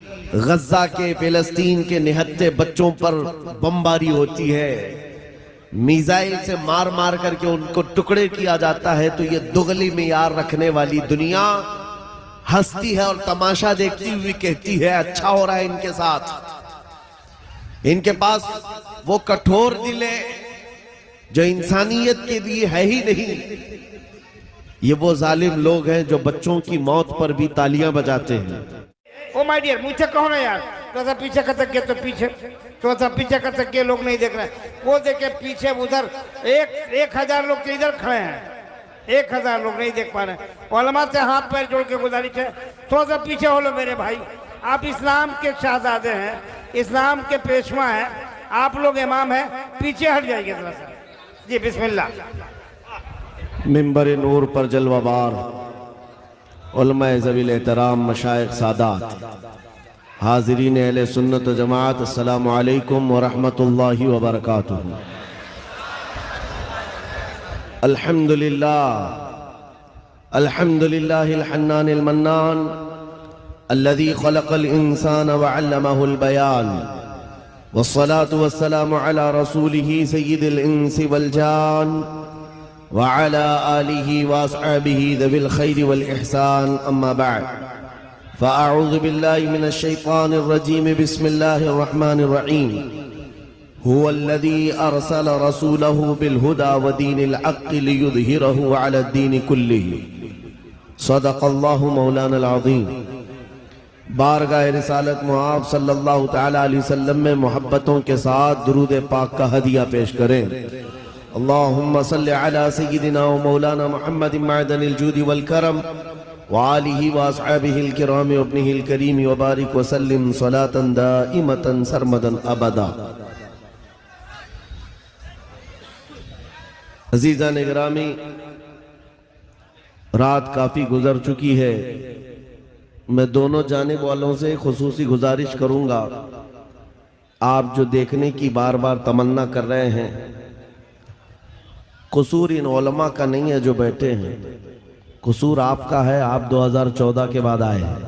غزہ کے فلسطین کے نہتے بچوں پر بمباری ہوتی ہے، میزائل سے مار مار کر کے ان کو ٹکڑے کیا جاتا ہے، تو یہ دغلی معیار رکھنے والی دنیا ہنستی ہے اور تماشا دیکھتی ہوئی کہتی ہے اچھا ہو رہا ہے ان کے ساتھ۔ ان کے پاس وہ کٹھور دل ہے جو انسانیت کے لیے ہے ہی نہیں۔ یہ وہ ظالم لوگ ہیں جو بچوں کی موت پر بھی تالیاں بجاتے ہیں۔ او مائی ڈیئر، مجھ سے کہو نا یار، تو ایسا پیچھے کر سکے تو پیچھے، تو ایسا پیچھے کر سکے، لوگ نہیں دیکھ رہے ہیں، وہ دیکھے پیچھے ادھر 1000 لوگ کے ادھر کھڑے ہیں، 1000 لوگ نہیں دیکھ پا رہے ہیں۔ علماء سے ہاتھ پیر جوڑ کے گزارش ہے تھوڑا سا پیچھے ہو لو میرے بھائی، آپ اسلام کے شہزادے ہیں، اسلام کے پیشوا ہیں، آپ لوگ امام ہیں، پیچھے ہٹ جائیے ذرا سا۔ جی بسم اللہ۔ منبر نور پر جلوہ بار علماء ذوی الاحترام، مشائخ، سادات، حاضرین اہل سنت و جماعت، السلام علیکم ورحمت اللہ وبرکاتہ۔ الحمدللہ الحنان المنان الذي خلق الإنسان وعلمه البيان، والصلاة والسلام على رسوله سيد الإنس والجان وعلى آله وأصحابه ذوي الخير والإحسان، أما بعد فأعوذ بالله من الشيطان الرجيم، بسم الله الرحمن الرحيم، هو الذي أرسل رسوله بالهدى ودين الحق ليظهره على الدين كله، صدق الله مولانا العظيم۔ بارگاہ رسالت معاب صلی اللہ تعالیٰ علیہ وسلم میں محبتوں کے ساتھ درود پاک کا ہدیہ پیش کریں۔ اللہم صلی علی سیدنا و مولانا محمد معدن الجود والکرم وآلہ واصحابہ الکرام وابنہ الکریم وبارک وسلم صلاة دائمتا سرمدا ابدا۔ عزیزان گرامی، رات کافی گزر چکی ہے، میں دونوں جانب والوں سے خصوصی گزارش کروں گا، آپ جو دیکھنے کی بار بار تمنا کر رہے ہیں، قصور ان علماء کا نہیں ہے جو بیٹھے ہیں، قصور آپ کا ہے، آپ 2014 کے بعد آئے ہیں۔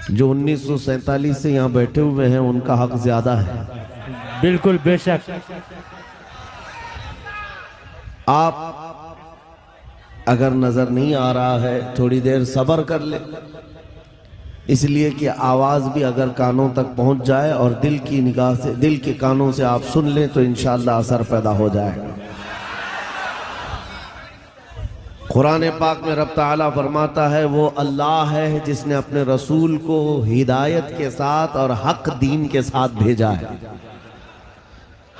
جو 1947 سے یہاں بیٹھے ہوئے ہیں ان کا حق زیادہ ہے۔ بالکل بے شک۔ آپ اگر نظر نہیں آ رہا ہے تھوڑی دیر صبر کر لیں، اس لیے کہ آواز بھی اگر کانوں تک پہنچ جائے اور دل کی نگاہ سے، دل کے کانوں سے آپ سن لیں تو انشاءاللہ اثر پیدا ہو جائے گا۔ قرآن پاک میں رب تعالیٰ فرماتا ہے وہ اللہ ہے جس نے اپنے رسول کو ہدایت کے ساتھ اور حق دین کے ساتھ بھیجا ہے۔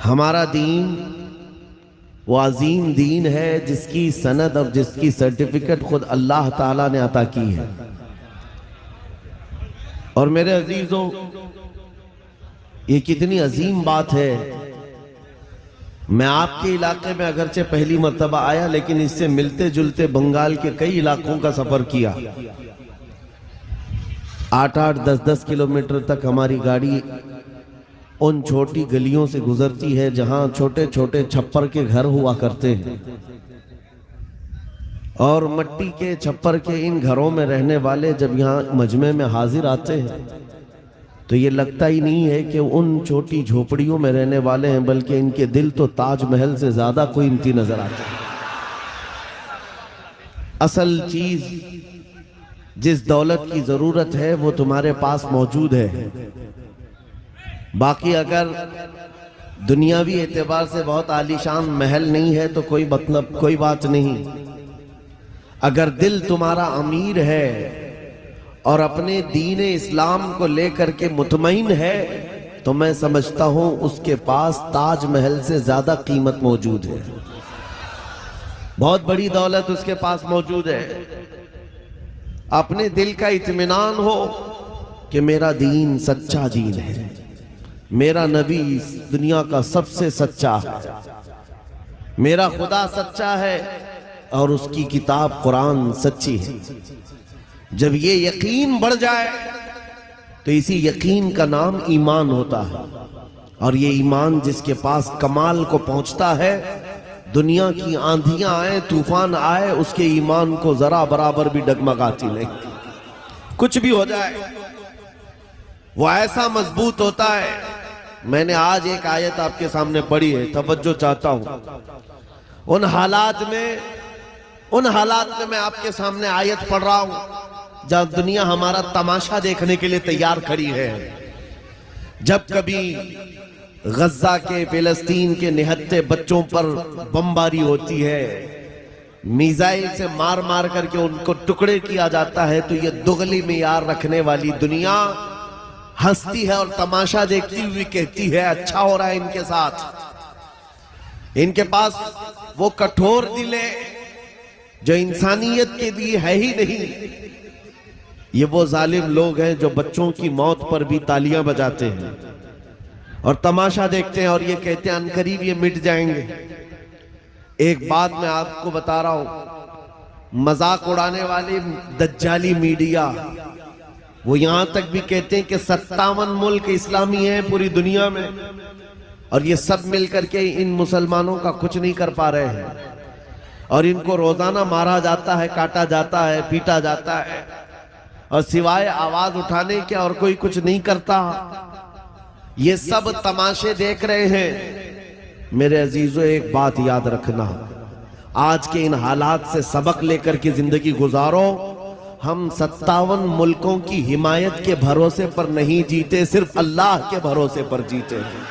ہمارا دین وہ عظیم دین ہے جس کی سند اور جس کی سرٹیفکیٹ خود اللہ تعالیٰ نے عطا کی ہے۔ اور میرے عزیزوں، یہ کتنی عظیم بات ہے۔ میں آپ کے علاقے میں اگرچہ پہلی مرتبہ آیا، لیکن اس سے ملتے جلتے بنگال کے کئی علاقوں کا سفر کیا۔ 8-8 10-10 کلومیٹر تک ہماری گاڑی ان چھوٹی گلیوں سے گزرتی ہے جہاں چھوٹے چھوٹے چھپر کے گھر ہوا کرتے ہیں، اور مٹی کے چھپر کے ان گھروں میں رہنے والے جب یہاں مجمع میں حاضر آتے ہیں تو یہ لگتا ہی نہیں ہے کہ ان چھوٹی جھوپڑیوں میں رہنے والے ہیں، بلکہ ان کے دل تو تاج محل سے زیادہ قیمتی نظر آتے ہیں۔ اصل چیز جس دولت کی ضرورت ہے وہ تمہارے پاس موجود ہے۔ باقی اگر دنیاوی اعتبار سے بہت عالیشان محل نہیں ہے تو کوئی بات نہیں، اگر دل تمہارا امیر ہے اور اپنے دین اسلام کو لے کر کے مطمئن ہے تو میں سمجھتا ہوں اس کے پاس تاج محل سے زیادہ قیمت موجود ہے، بہت بڑی دولت اس کے پاس موجود ہے۔ اپنے دل کا اطمینان ہو کہ میرا دین سچا دین ہے، میرا نبی دنیا کا سب سے سچا ہے، میرا خدا سچا ہے اور اس کی کتاب قرآن سچی ہے۔ جب یہ یقین بڑھ جائے تو اسی یقین کا نام ایمان ہوتا ہے، اور یہ ایمان جس کے پاس کمال کو پہنچتا ہے، دنیا کی آندھیاں آئیں، طوفان آئے، اس کے ایمان کو ذرا برابر بھی ڈگمگاتی نہیں۔ کچھ بھی ہو جائے وہ ایسا مضبوط ہوتا ہے. میں نے آج ایک آیت آپ کے سامنے پڑھی ہے, توجہ چاہتا ہوں. ان حالات میں میں آپ کے سامنے آیت پڑھ رہا ہوں جہاں دنیا ہمارا تماشا دیکھنے کے لیے تیار کھڑی ہے. جب کبھی غزہ کے, فلسطین کے نہتے بچوں پر بمباری ہوتی ہے, میزائل سے مار مار کر کے ان کو ٹکڑے کیا جاتا ہے, تو یہ دغلی معیار رکھنے والی دنیا ہنستی ہے اور تماشا دیکھتی ہوئی کہتی ہے اچھا ہو رہا ہے ان کے ساتھ. ان کے پاس وہ کٹھور دل ہے جو انسانیت کے لیے ہے ہی نہیں. یہ وہ ظالم لوگ ہیں جو بچوں کی موت پر بھی تالیاں بجاتے ہیں اور تماشا دیکھتے ہیں اور یہ کہتے ہیں عنقریب یہ مٹ جائیں گے. ایک بات میں آپ کو بتا رہا ہوں, مذاق اڑانے والی دجالی میڈیا وہ یہاں تک بھی کہتے ہیں کہ 57 ملک اسلامی ہیں پوری دنیا میں, اور یہ سب مل کر کے ان مسلمانوں کا کچھ نہیں کر پا رہے ہیں, اور ان کو روزانہ مارا جاتا ہے, کاٹا جاتا ہے, پیٹا جاتا ہے, اور سوائے آواز اٹھانے کے اور کوئی کچھ نہیں کرتا. یہ سب تماشے دیکھ رہے ہیں. میرے عزیزو ایک بات یاد رکھنا, آج کے ان حالات سے سبق لے کر کے زندگی گزارو. ہم 57 ملکوں کی حمایت کے بھروسے پر نہیں جیتے, صرف اللہ کے بھروسے پر جیتے ہیں.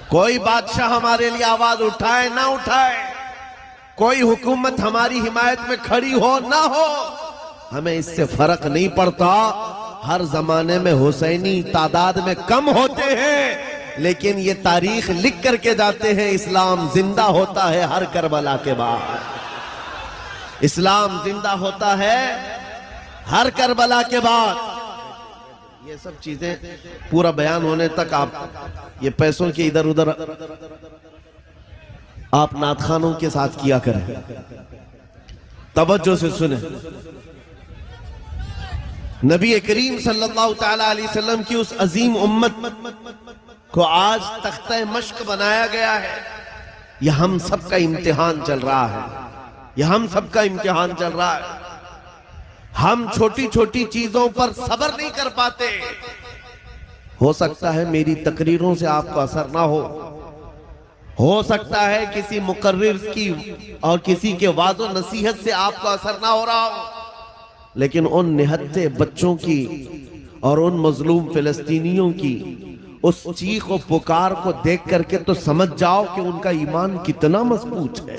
کوئی بادشاہ ہمارے لیے آواز اٹھائے نہ اٹھائے, کوئی حکومت ہماری حمایت میں کھڑی ہو نہ ہو, ہمیں اس سے فرق نہیں پڑتا. ہر زمانے میں حسینی تعداد میں کم ہوتے ہیں, لیکن یہ تاریخ لکھ کر کے جاتے ہیں اسلام زندہ ہوتا ہے ہر کربلا کے بعد. اسلام زندہ ہوتا ہے ہر کربلا کے بعد. یہ سب چیزیں پورا بیان ہونے تک آپ یہ پیسوں کے ادھر ادھر آپ نعت خوانوں کے ساتھ کیا کریں. توجہ سے سنیں. نبی کریم صلی اللہ تعالی علیہ وسلم کی اس عظیم امت کو آج تختہ مشق بنایا گیا ہے. یہ ہم سب کا امتحان چل رہا ہے, یہ ہم سب کا امتحان چل رہا ہے. ہم چھوٹی چھوٹی چیزوں پر صبر نہیں کر پاتے. ہو سکتا ہے میری تقریروں سے آپ کو اثر نہ ہو سکتا ہے کسی مقرر کی اور کسی کے وعظ و نصیحت سے آپ کو اثر نہ ہو رہا ہو, لیکن ان نہتے بچوں کی اور ان مظلوم فلسطینیوں کی اس چیخ و پکار کو دیکھ کر کے تو سمجھ جاؤ کہ ان کا ایمان کتنا مضبوط ہے,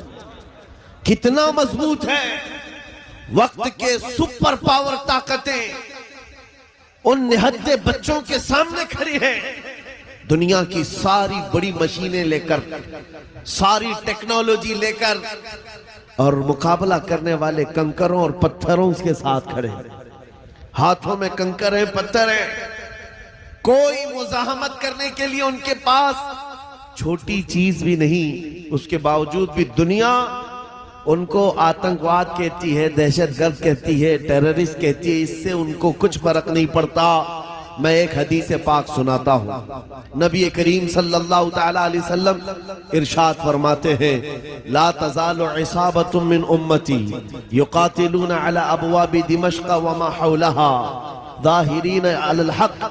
کتنا مضبوط ہے. وقت کے سپر پاور طاقتیں ان نہتے بچوں کے سامنے کھڑی ہیں. دنیا کی ساری بڑی مشینیں لے کر, ساری ٹیکنالوجی لے کر, اور مقابلہ کرنے والے کنکروں اور پتھروں کے ساتھ کھڑے ہیں. ہاتھوں میں کنکر ہیں, پتھر ہیں, کوئی مزاحمت کرنے کے لیے ان کے پاس چھوٹی چیز بھی نہیں. اس کے باوجود بھی دنیا ان کو آتنکواد کہتی ہے, دہشت گرد کہتی ہے, ٹیررسٹ کہتی ہے. اس سے ان کو کچھ فرق نہیں پڑتا. میں ایک حدیث پاک سناتا ہوں. نبی کریم صلی اللہ تعالی علیہ وسلم ارشاد فرماتے ہیں, لا تزال عصابۃ من امتی یقاتلون علی ابواب دمشق وما حولها ظاہرین علی الحق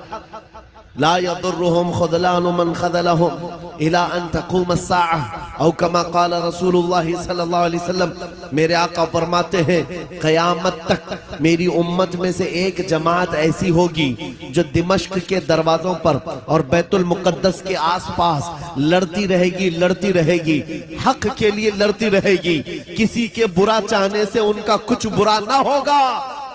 لا يضرهم خذلان من خذلهم الى ان تقوم الساعة او كما قال رسول اللہ صلی اللہ علیہ وسلم. میرے آقا فرماتے ہیں قیامت تک میری امت میں سے ایک جماعت ایسی ہوگی جو دمشق کے دروازوں پر اور بیت المقدس کے آس پاس لڑتی رہے گی, حق کے لیے لڑتی رہے گی. کسی کے برا چاہنے سے ان کا کچھ برا نہ ہوگا.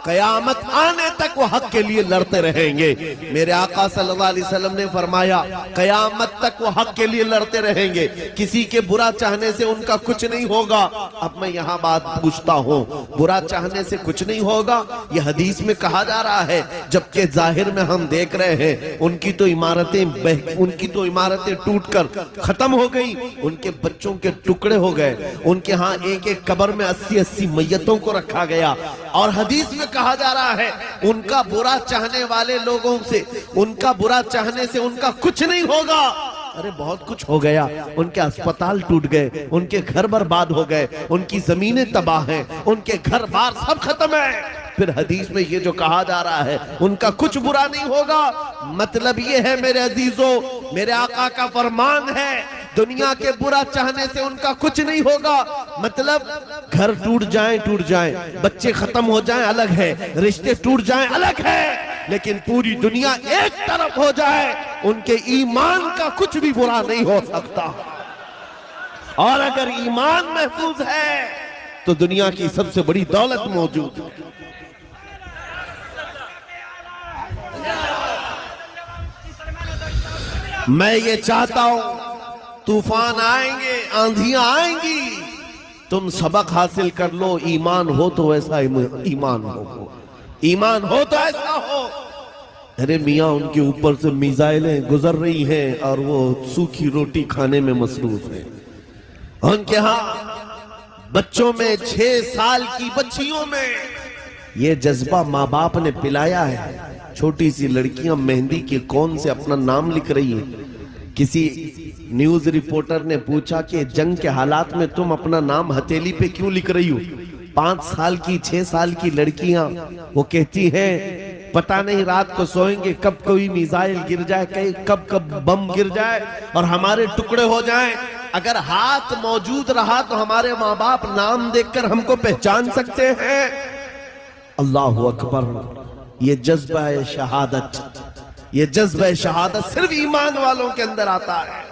قیامت آنے تک وہ حق کے لیے لڑتے رہیں گے. میرے آقا صلی اللہ علیہ وسلم نے فرمایا قیامت تک وہ حق کے لیے لڑتے رہیں گے, کسی کے برا چاہنے سے ان کا کچھ نہیں ہوگا. اب میں یہاں بات پوچھتا ہوں, برا چاہنے سے کچھ نہیں ہوگا یہ حدیث میں کہا جا رہا ہے, جبکہ ظاہر میں ہم دیکھ رہے ہیں ان کی تو عمارتیں ٹوٹ کر ختم ہو گئی, ان کے بچوں کے ٹکڑے ہو گئے, ان کے ہاں ایک ایک قبر میں 80 میتوں کو رکھا گیا. اور حدیث میں کہا جا رہا ہے ان کا برا چاہنے والے لوگوں سے, ان کا برا چاہنے سے ان کا کچھ نہیں ہوگا. ارے بہت کچھ ہو گیا, ان کے اسپتال ٹوٹ گئے, ان کے گھر برباد ہو گئے, ان کی زمینیں تباہ ہیں, ان کے گھر بار سب ختم ہے. پھر حدیث میں یہ جو کہا جا رہا ہے ان کا کچھ برا نہیں ہوگا۔ مطلب یہ ہے میرے عزیزو، میرے آقا کا فرمان ہے دنیا کے برا چاہنے سے ان کا کچھ نہیں ہوگا۔ مطلب گھر ٹوٹ جائیں بچے ختم ہو جائیں الگ ہے، رشتے ٹوٹ جائیں الگ ہے، لیکن پوری دنیا ایک طرف ہو جائے ان کے ایمان کا کچھ بھی برا نہیں ہو سکتا۔ اور اگر ایمان محفوظ ہے تو دنیا کی سب سے بڑی دولت موجود ہے۔ میں یہ چاہتا ہوں طوفان آئیں گے، آندھیاں آئیں گی، تم سبق حاصل کر لو، ایمان ہو تو ایسا ایمان ہو، ایمان ہو تو ایسا ہو۔ ارے میاں ان کے اوپر سے میزائلیں گزر رہی ہیں اور وہ سوکھی روٹی کھانے میں مصروف ہیں۔ ان کے ہاں بچوں میں 6 سال کی بچیوں میں یہ جذبہ ماں باپ نے پلایا ہے۔ چھوٹی سی لڑکیاں مہندی کے کون سے اپنا نام لکھ رہی ہیں۔ کسی نیوز رپورٹر نے پوچھا کہ جنگ کے حالات میں تم اپنا نام ہتھیلی پہ کیوں لکھ رہی ہو؟ 5 سال کی 6 سال کی لڑکیاں وہ کہتی ہیں پتہ نہیں رات کو سوئیں گے کب کوئی میزائل گر جائے، کب بم گر جائے اور ہمارے ٹکڑے ہو جائیں۔ اگر ہاتھ موجود رہا تو ہمارے ماں باپ نام دیکھ کر ہم کو پہچان سکتے ہیں۔ اللہ اکبر، یہ جذبہ شہادت، یہ جذبہ شہادت صرف ایمان والوں کے اندر آتا ہے،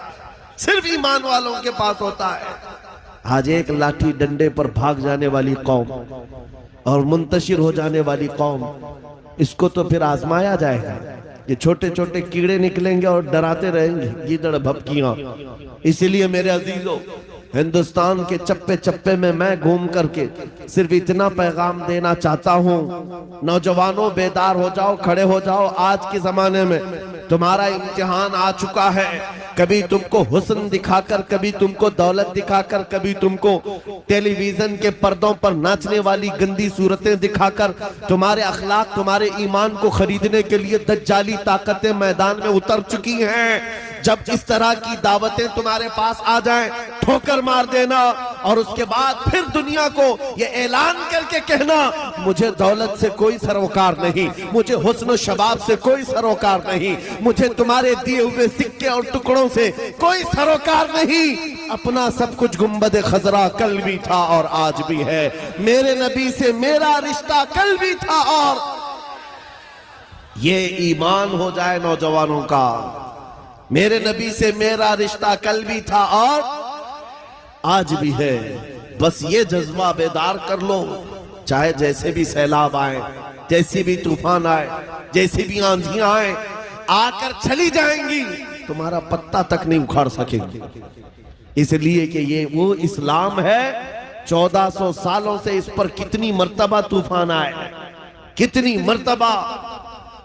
صرف ایمان والوں کے پاس ہوتا ہے۔ آج ایک لاٹھی ڈنڈے پر بھاگ جانے والی قوم اور منتشر ہو جانے والی قوم، اس کو تو پھر آزمایا جائے گا۔ یہ چھوٹے چھوٹے کیڑے نکلیں گے اور ڈراتے رہیں گے گیدڑ بھپکیاں۔ اسی لیے میرے عزیزو، ہندوستان کے چپے چپے میں گھوم کر کے صرف اتنا پیغام دینا چاہتا ہوں، نوجوانوں بیدار ہو جاؤ، کھڑے ہو جاؤ۔ آج کے زمانے میں تمہارا امتحان آ چکا ہے۔ کبھی تم کو حسن دکھا کر، کبھی تم کو دولت دکھا کر، کبھی تم کو ٹیلی ویژن کے پردوں پر ناچنے والی گندی صورتیں دکھا کر تمہارے اخلاق، تمہارے ایمان کو خریدنے کے لیے دجالی طاقتیں میدان میں اتر چکی ہیں۔ جب اس طرح کی دعوتیں تمہارے پاس آ جائیں، ٹھوکر مار دینا اور اس کے بعد پھر دنیا کو یہ اعلان کر کے کہنا مجھے دولت سے کوئی سروکار نہیں، مجھے حسن و شباب سے کوئی سروکار نہیں، مجھے تمہارے دیے ہوئے سکے اور ٹکڑوں سے کوئی سروکار نہیں۔ اپنا سب کچھ گنبد خضرا کل بھی تھا اور آج بھی ہے، میرے نبی سے میرا رشتہ کل بھی تھا اور یہ ایمان ہو جائے نوجوانوں کا، میرے نبی سے میرا رشتہ کل بھی تھا اور آج بھی ہے۔ بس یہ جذبہ بیدار کر لو، چاہے جیسے بھی سیلاب آئیں، جیسی بھی طوفان آئے، جیسی بھی آندھیاں آئیں، آ کر چلی جائیں گی، تمہارا پتہ تک نہیں اکھاڑ سکیں گے۔ اس لیے کہ یہ وہ اسلام ہے، 1400 سالوں سے اس پر کتنی مرتبہ طوفان آئے، کتنی مرتبہ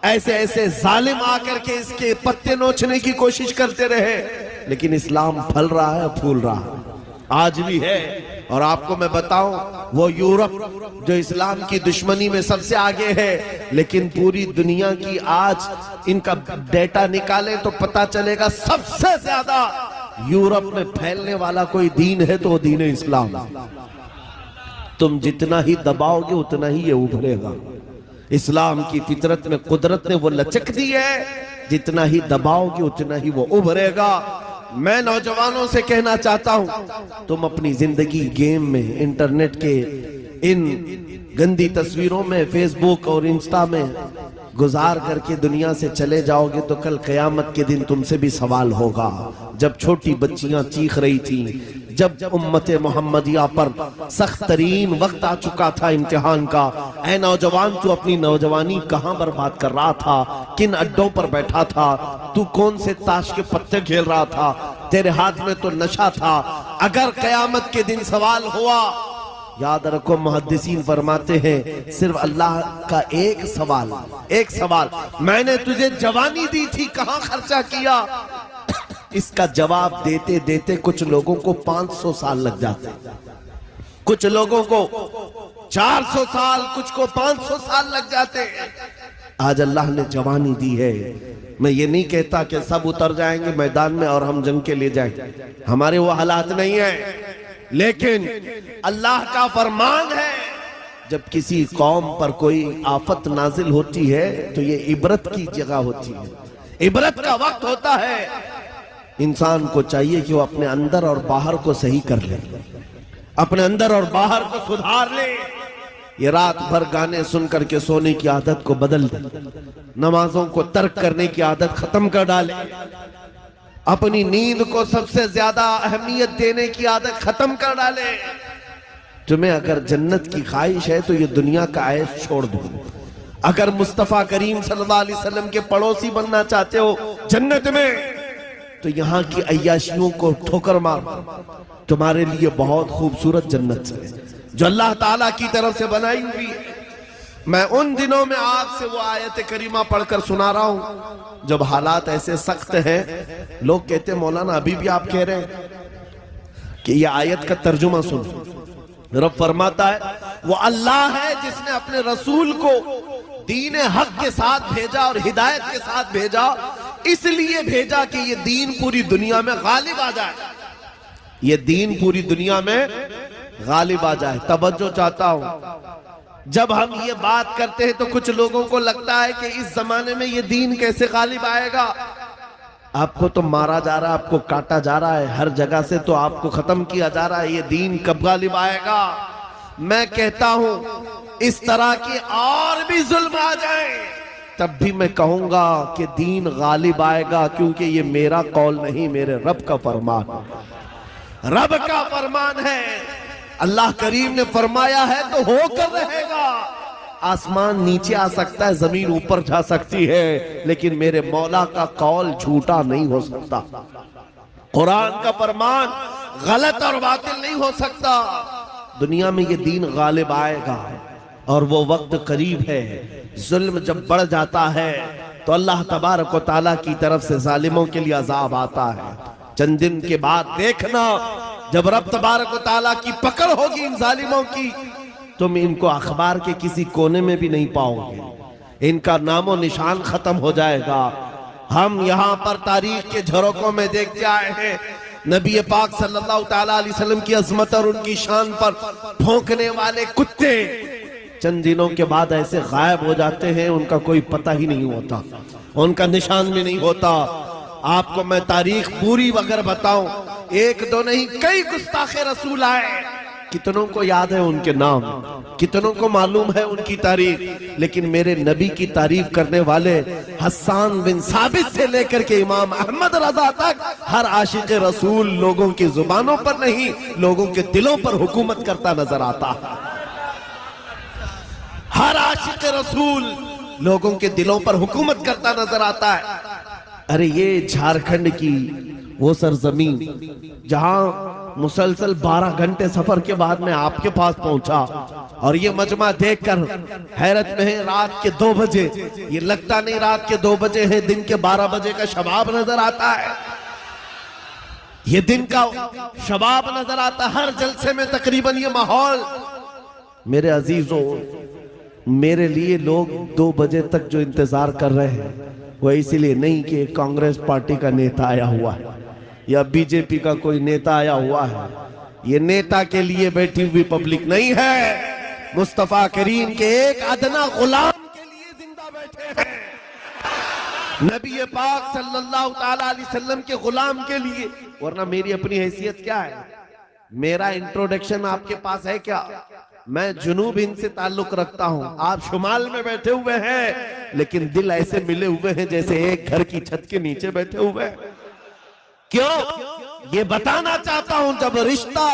ایسے ایسے ظالم آ کر کے اس کے پتے نوچنے کی کوشش کرتے رہے، لیکن اسلام پھل رہا ہے، پھول رہا ہے، آج بھی ہے۔ اور آپ کو میں بتاؤں، وہ یورپ جو اسلام کی دشمنی میں سب سے آگے ہے، لیکن پوری دنیا کی آج ان کا ڈیٹا نکالیں تو پتا چلے گا سب سے زیادہ یورپ میں پھیلنے والا کوئی دین ہے تو وہ دین اسلام۔ تم جتنا ہی دباؤ گے اتنا ہی یہ ابھرے گا۔ اسلام کی فطرت میں قدرت نے وہ لچک دی ہے، جتنا ہی دباؤ گے اتنا ہی وہ ابھرے گا۔ میں نوجوانوں سے کہنا چاہتا ہوں، تم اپنی زندگی گیم میں، انٹرنیٹ کے ان گندی تصویروں میں، فیس بک اور انسٹا میں گزار کر کے دنیا سے چلے جاؤ گے تو کل قیامت کے دن تم سے بھی سوال ہوگا۔ جب چھوٹی بچیاں چیخ رہی تھیں، جب امت محمدیہ پر سخت ترین وقت آ چکا تھا امتحان کا، اے نوجوان تو اپنی نوجوانی کہاں برباد کر رہا تھا؟ کن اڈوں پر بیٹھا تھا؟ تو کون سے تاش کے پتے کھیل رہا تھا؟ تیرے ہاتھ میں تو نشہ تھا۔ اگر قیامت کے دن سوال ہوا، یاد رکھو محدثین فرماتے ہیں صرف اللہ کا ایک سوال، میں نے تجھے جوانی دی تھی کہاں خرچہ کیا؟ اس کا جواب دیتے دیتے کچھ لوگوں کو 500 سال لگ جاتے، کچھ لوگوں کو 400 سال، کچھ کو 500 سال لگ جاتے۔ آج اللہ نے جوانی دی ہے۔ میں یہ نہیں کہتا کہ سب اتر جائیں گے میدان میں اور ہم جنگ کے لے جائیں، ہمارے وہ حالات نہیں ہیں، لیکن اللہ کا فرمان ہے جب کسی قوم پر کوئی آفت نازل ہوتی ہے تو یہ عبرت کی جگہ ہوتی ہے، عبرت کا وقت ہوتا ہے۔ انسان کو چاہیے کہ وہ اپنے اندر اور باہر کو صحیح کر لے، اپنے اندر اور باہر کو سدھار لے۔ یہ رات بھر گانے سن کر کے سونے کی عادت کو بدل دے، نمازوں کو ترک کرنے کی عادت ختم کر ڈالے، اپنی نیند کو سب سے زیادہ اہمیت دینے کی عادت ختم کر ڈالے۔ تمہیں اگر جنت کی خواہش ہے تو یہ دنیا کا عیش چھوڑ دو۔ اگر مصطفیٰ کریم صلی اللہ علیہ وسلم کے پڑوسی بننا چاہتے ہو جنت میں تو یہاں کی عیاشیوں کو ٹھوکر مار، تمہارے لیے بہت خوبصورت جنت ہے جو اللہ تعالیٰ کی طرف سے بنائی ہوئی ہے۔ میں ان دنوں میں آپ سے وہ آیت کریمہ پڑھ کر سنا رہا ہوں جب حالات ایسے سخت ہیں، لوگ کہتے ہیں مولانا ابھی بھی آپ کہہ رہے ہیں کہ یہ آیت کا ترجمہ سنو۔ رب فرماتا ہے وہ اللہ ہے جس نے اپنے رسول کو دین حق کے ساتھ بھیجا اور ہدایت کے ساتھ بھیجا، اس لیے بھیجا کہ یہ دین پوری دنیا میں غالب آ جائے، یہ دین پوری دنیا میں غالب آ جائے۔ توجہ چاہتا ہوں، جب ہم یہ بات کرتے ہیں تو کچھ لوگوں کو لگتا ہے کہ اس زمانے میں یہ دین کیسے غالب آئے گا؟ آپ کو تو مارا جا رہا ہے، آپ کو کاٹا جا رہا ہے، ہر جگہ سے تو آپ کو ختم کیا جا رہا ہے، یہ دین کب غالب آئے گا؟ میں کہتا ہوں اس طرح کی اور بھی ظلم آ جائیں تب بھی میں کہوں گا کہ دین غالب آئے گا، کیونکہ یہ میرا قول نہیں، میرے رب کا فرمان ہے، رب کا فرمان ہے۔ اللہ کریم نے فرمایا ہے تو ہو کر رہے گا۔ آسمان نیچے آ سکتا ہے، زمین اوپر جا سکتی ہے، لیکن میرے مولا کا قول جھوٹا نہیں ہو سکتا، قرآن کا فرمان غلط اور باطل نہیں ہو سکتا۔ دنیا میں یہ دین غالب آئے گا اور وہ وقت قریب ہے۔ ظلم جب بڑھ جاتا ہے تو اللہ تبارک و تعالیٰ کی طرف سے ظالموں کے لیے عذاب آتا ہے۔ چند دن کے بعد دیکھنا جب رب تبارک و تعالیٰ کی پکڑ ہوگی ان ظالموں کی، تم ان کو اخبار کے کسی کونے میں بھی نہیں پاؤ گے، ان کا نام و نشان ختم ہو جائے گا۔ ہم یہاں پر تاریخ کے جھروکوں میں دیکھتے آئے ہیں، نبی پاک صلی اللہ تعالیٰ علیہ وسلم کی عظمت اور ان کی شان پر بھونکنے والے کتے چند دنوں کے بعد ایسے غائب ہو جاتے ہیں، ان کا کوئی پتہ ہی نہیں ہوتا، ان کا نشان بھی نہیں ہوتا۔ آپ کو میں تاریخ پوری اگر بتاؤں، ایک دو نہیں کئی گستاخ رسول آئے، کتنوں کو یاد ہے ان کے نام، کتنوں کو معلوم ہے ان کی تاریخ، لیکن میرے نبی کی تعریف کرنے والے حسان بن ثابت سے لے کر کے امام احمد رضا تک ہر عاشق رسول لوگوں کی زبانوں پر نہیں، لوگوں کے دلوں پر حکومت کرتا نظر آتا ہے۔ ہر عاشق رسول لوگوں کے دلوں پر حکومت کرتا نظر آتا ہے۔ ارے یہ جھارکھنڈ کی وہ سرزمین جہاں مسلسل 12 گھنٹے سفر کے بعد میں آپ کے پاس پہنچا اور یہ مجمع دیکھ کر حیرت میں ہے۔ رات کے 2 بجے، یہ لگتا نہیں رات کے 2 بجے ہیں، دن کے 12 بجے کا شباب نظر آتا ہے، یہ دن کا شباب نظر آتا ہے۔ ہر جلسے میں تقریباً یہ ماحول۔ میرے عزیزوں، میرے لیے لوگ 2 بجے تک جو انتظار کر رہے ہیں وہ اسی لیے نہیں کہ کانگریس پارٹی کا نیتا آیا ہوا ہے یا بی جے پی کا کوئی نیتا آیا ہوا ہے، یہ نیتا کے لیے بیٹھی ہوئی پبلک نہیں ہے، مصطفیٰ کریم کے ایک ادنا غلام کے لیے زندہ بیٹھے ہیں، نبی پاک صلی اللہ تعالیٰ علیہ وسلم کے غلام کے لیے۔ ورنہ میری اپنی حیثیت کیا ہے؟ میرا انٹروڈکشن آپ کے پاس ہے کیا؟ میں جنوب ہند سے تعلق رکھتا ہوں، آپ شمال میں بیٹھے ہوئے ہیں، لیکن دل ایسے ملے ہوئے ہیں جیسے ایک گھر کی چھت کے نیچے بیٹھے ہوئے ہیں۔ کیوں؟ یہ بتانا چاہتا ہوں، جب رشتہ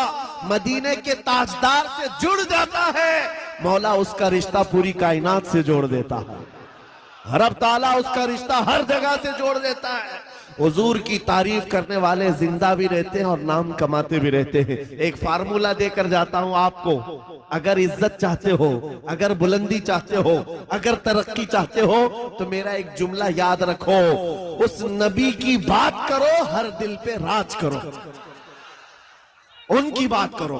مدینے کے تاجدار سے جڑ جاتا ہے، مولا اس کا رشتہ پوری کائنات سے جوڑ دیتا ہے، رب تعالیٰ اس کا رشتہ ہر جگہ سے جوڑ دیتا ہے۔ حضور کی تعریف کرنے والے زندہ بھی رہتے ہیں اور نام کماتے بھی رہتے ہیں۔ ایک فارمولہ دے کر جاتا ہوں آپ کو، اگر عزت چاہتے ہو، اگر بلندی چاہتے ہو، اگر ترقی چاہتے ہو تو میرا ایک جملہ یاد رکھو، اس نبی کی بات کرو، ہر دل پہ راج کرو، ان کی بات کرو۔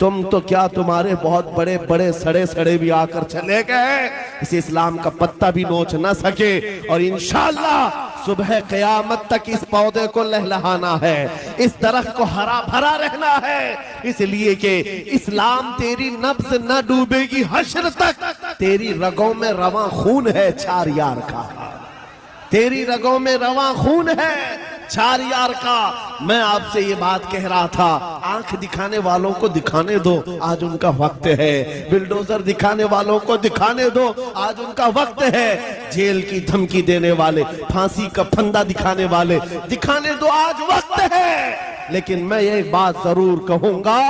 تم تو کیا تمہارے بہت بڑے بڑے سڑے سڑے بھی آ کر چلے گئے اس اسلام کا پتا بھی نوچ نہ سکے، اور انشاءاللہ صبح قیامت تک اس پودے کو لہلہانا ہے، اس درخت کو ہرا بھرا رہنا ہے، اس لیے کہ اسلام تیری نبض نہ ڈوبے گی حشر تک۔ تیری رگوں میں رواں خون ہے چھار یار کا، تیری رگوں میں رواں خون ہے چھار یار کا۔ میں آپ سے یہ بات کہہ رہا تھا، آنکھ دکھانے والوں کو دکھانے دو، آج ان کا وقت ہے۔ بلڈوزر دکھانے والوں کو دکھانے دو، آج ان کا وقت ہے۔ جیل کی دھمکی دینے والے، پھانسی کا پھندا دکھانے والے، دکھانے دو، آج وقت ہے۔ لیکن میں یہ بات ضرور کہوں گا،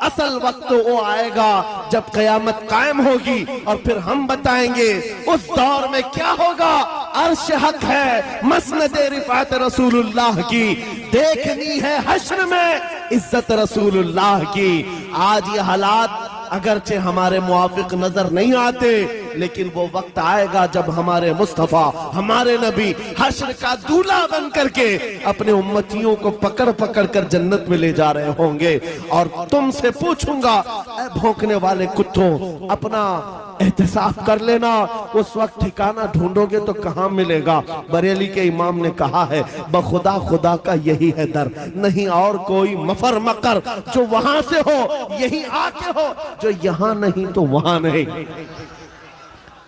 اصل وقت وہ آئے گا جب قیامت قائم ہوگی، اور پھر ہم بتائیں گے اس دور میں کیا ہوگا۔ عرش حق ہے، مسند رفعت رسول اللہ کی، دیکھنی ہے حشر میں عزت رسول اللہ کی۔ آج یہ حالات اگرچہ ہمارے موافق نظر نہیں آتے، لیکن وہ وقت آئے گا جب ہمارے مصطفیٰ، ہمارے نبی حشر کا دولہا بن کر کے اپنے امتیوں کو پکڑ پکڑ کر جنت میں لے جا رہے ہوں گے، اور تم سے پوچھوں گا، اے بھونکنے والے کتوں، اپنا احتساب کر لینا، اس وقت ٹھکانہ ڈھونڈو گے تو کہاں ملے گا۔ بریلی کے امام نے کہا ہے، بخدا خدا کا یہی ہے در، نہیں اور کوئی مفر مقر، جو وہاں سے ہو یہی آ کے ہو، جو یہاں نہیں تو وہاں نہیں۔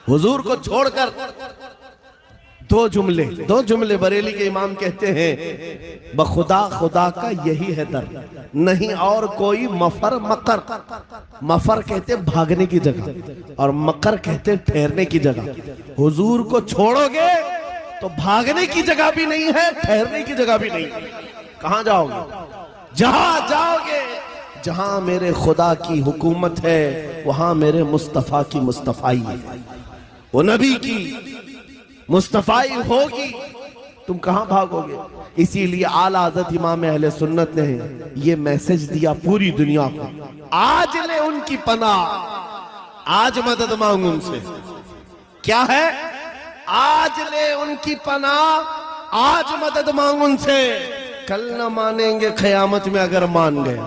حضور کو چھوڑ کر دو جملے بریلی کے امام کہتے ہیں، بخدا خدا کا یہی ہے در، نہیں اور کوئی مفر مقر۔ مفر کہتے بھاگنے کی جگہ، اور مقر کہتے ٹھہرنے کی جگہ۔ حضور کو چھوڑو گے تو بھاگنے کی جگہ بھی نہیں ہے، ٹھہرنے کی جگہ بھی نہیں ہے۔ کہاں جاؤ گے؟ جہاں جاؤ گے جہاں میرے خدا کی حکومت ہے، وہاں میرے مصطفیٰ کی مصطفائی ہے، وہ نبی کی مصطفیٰ ہوگی، تم کہاں بھاگو گے؟ اسی لیے اعلیٰ حضرت امام اہل سنت نے یہ میسج دیا پوری دنیا کو، آج لے ان کی پناہ، آج مدد مانگ ان سے۔ کیا ہے؟ آج لے ان کی پناہ، آج مدد مانگ ان سے۔ کل نہ مانیں گے قیامت میں اگر مان گئے،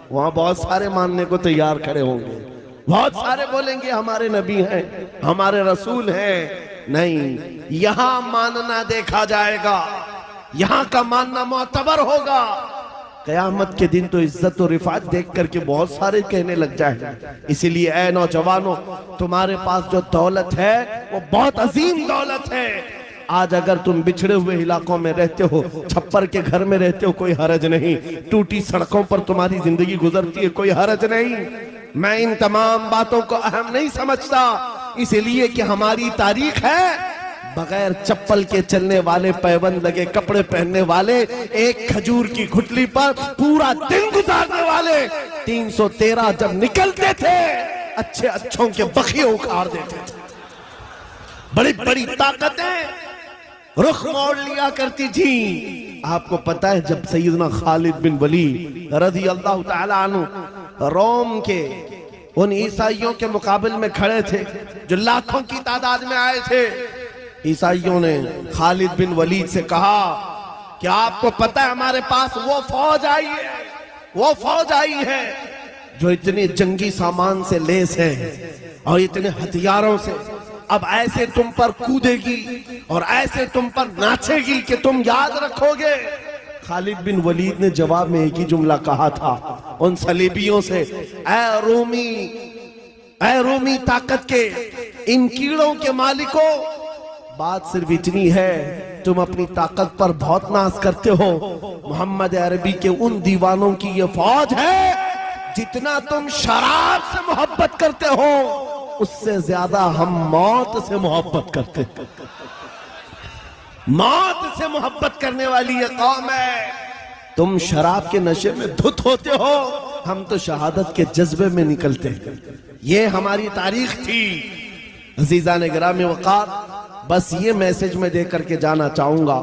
وہاں بہت سارے ماننے کو تیار کھڑے ہوں گے، بہت سارے بولیں گے ہمارے نبی ہیں، ہمارے رسول ہیں۔ نہیں، یہاں ماننا دیکھا جائے گا، یہاں کا ماننا معتبر ہوگا۔ قیامت کے دن تو عزت و رفعت دیکھ کر کے بہت سارے کہنے لگ جائیں گے۔ اسی لیے اے نوجوانوں، تمہارے پاس جو دولت ہے وہ بہت عظیم دولت ہے۔ آج اگر تم بچھڑے ہوئے علاقوں میں رہتے ہو، چھپر کے گھر میں رہتے ہو، کوئی حرج نہیں، ٹوٹی سڑکوں پر تمہاری زندگی گزرتی ہے، کوئی حرج نہیں۔ میں ان تمام باتوں کو اہم نہیں سمجھتا، اس لیے کہ ہماری تاریخ ہے بغیر چپل کے چلنے والے، پیوند لگے کپڑے پہننے والے، ایک کھجور کی گھٹلی پر پورا دن گزارنے والے، 313 جب نکلتے تھے اچھے اچھوں کے بخیے اکھاڑ دیتے تھے۔ بڑی بڑی طاقتیں رخ موڑ لیا کرتی تھی۔ آپ کو پتہ ہے جب سیدنا خالد بن ولید رضی اللہ تعالی عنہ روم کے ان عیسائیوں کے مقابل میں کھڑے تھے جو لاکھوں کی تعداد میں آئے تھے، عیسائیوں نے خالد بن ولید سے کہا کہ آپ کو پتہ ہے ہمارے پاس وہ فوج آئی ہے جو اتنے جنگی سامان سے لیس ہے اور اتنے ہتھیاروں سے، اب ایسے تم پر کودے گی اور ایسے تم پر ناچے گی کہ تم یاد رکھو گے۔ خالد بن ولید نے جواب میں ایک ہی جملہ کہا تھا ان صلیبیوں سے، اے رومی طاقت کے ان کیڑوں کے مالکوں، بات صرف اتنی ہے، تم اپنی طاقت پر بہت ناز کرتے ہو، محمد عربی کے ان دیوانوں کی یہ فوج ہے، جتنا تم شراب سے محبت کرتے ہو اس سے زیادہ ہم موت سے محبت کرتے ہیں۔ موت سے محبت کرنے والی یہ قوم ہے۔ تم شراب کے نشے میں دھت ہوتے ہو، ہم تو شہادت کے جذبے میں نکلتے ہیں۔ یہ ہماری تاریخ تھی۔ عزیزان گرامی وقار، بس یہ میسج میں دے کر کے جانا چاہوں گا،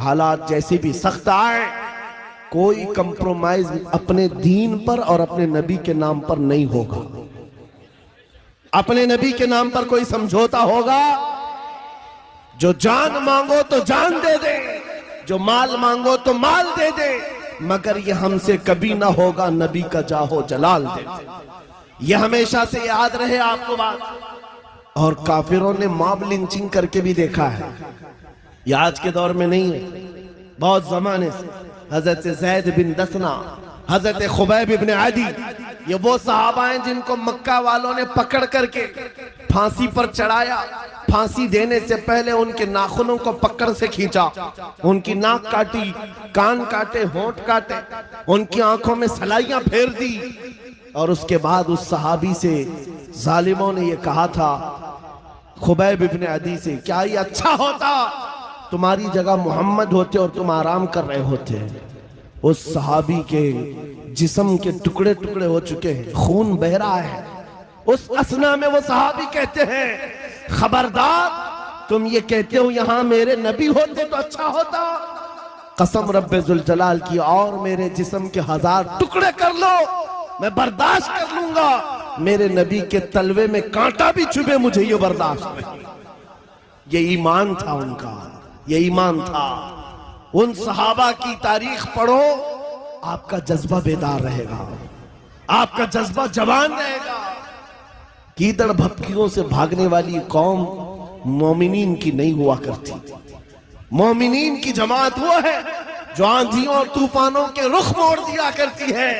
حالات جیسے بھی سخت آئے، کوئی کمپرومائز اپنے دین پر اور اپنے نبی کے نام پر نہیں ہوگا۔ اپنے نبی کے نام پر کوئی سمجھوتا ہوگا، جو جان مانگو تو جان دے دے، جو مال مانگو تو مال دے دے، مگر یہ ہم سے کبھی نہ ہوگا نبی کا جاہو جلال دیتے. یہ ہمیشہ سے یاد رہے آپ کو بات. اور کافروں نے ماب لنچنگ کر کے بھی دیکھا ہے. یہ آج کے دور میں نہیں ہے، بہت زمانے سے. حضرت زید بن دثنہ، حضرت خبیب ابن عدی، یہ وہ صحابہ ہیں جن کو مکہ والوں نے پکڑ کر کے پھانسی پر چڑھایا. پھانسی دینے سے پہلے ان کے ناخنوں کو پکڑ سے کھینچا، ان کی ناک کاٹی، کان کاٹے، ہونٹ کاٹے، ان کی آنکھوں میں سلائیاں پھیر دی. اور اس کے بعد اس صحابی سے ظالموں نے یہ کہا تھا، خبیب ابن عدی سے، کیا یہ اچھا ہوتا تمہاری جگہ محمد ہوتے اور تم آرام کر رہے ہوتے. اس صحابی کے جسم کے ٹکڑے ٹکڑے ہو چکے ہیں، خون بہ رہا ہے. اس اسنا میں وہ صحابی کہتے ہیں، خبردار تم یہ کہتے ہو یہاں میرے نبی ہوتے تو اچھا ہوتا. قسم رب ذوالجلال کی، اور میرے جسم کے 1000 ٹکڑے کر لو میں برداشت کر لوں گا، میرے نبی کے تلوے میں کانٹا بھی چبھے مجھے یہ برداشت نہیں. یہ ایمان تھا ان کا، یہ ایمان تھا. ان صحابہ کی تاریخ پڑھو، آپ کا جذبہ بیدار رہے گا، آپ کا جذبہ جوان رہے گا. کیدڑ بھپکیوں سے بھاگنے والی قوم مومنین کی نہیں ہوا کرتی. مومنین کی جماعت وہ ہے جو آندھیوں اور طوفانوں کے رخ موڑ دیا کرتی ہے.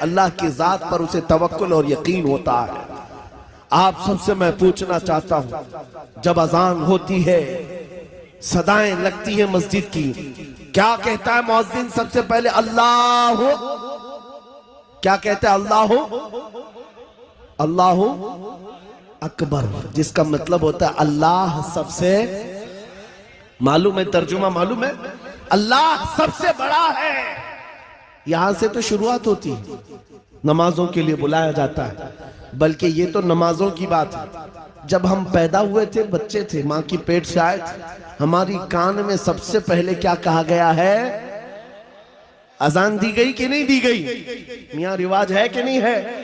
اللہ کی ذات پر اسے توکل اور یقین ہوتا ہے. آپ سب سے میں پوچھنا چاہتا ہوں، جب اذان ہوتی ہے، صدائیں لگتی ہیں مسجد کی، کیا کہتا ہے مؤذن سب سے پہلے؟ اللہ. کیا کہتا ہے؟ اللہ اکبر، جس کا مطلب ہوتا ہے اللہ سب سے، معلوم ہے ترجمہ معلوم ہے؟ اللہ سب سے بڑا ہے. یہاں سے تو شروعات ہوتی ہے، نمازوں کے لیے بلایا جاتا ہے. بلکہ یہ تو نمازوں کی بات ہے. جب ہم پیدا ہوئے تھے، بچے تھے، ماں کی پیٹ سے آئے تھے، ہماری کان میں سب سے پہلے کیا کہا گیا ہے؟ اذان دی گئی کہ نہیں دی گئی؟ میاں رواج ہے کہ نہیں ہے؟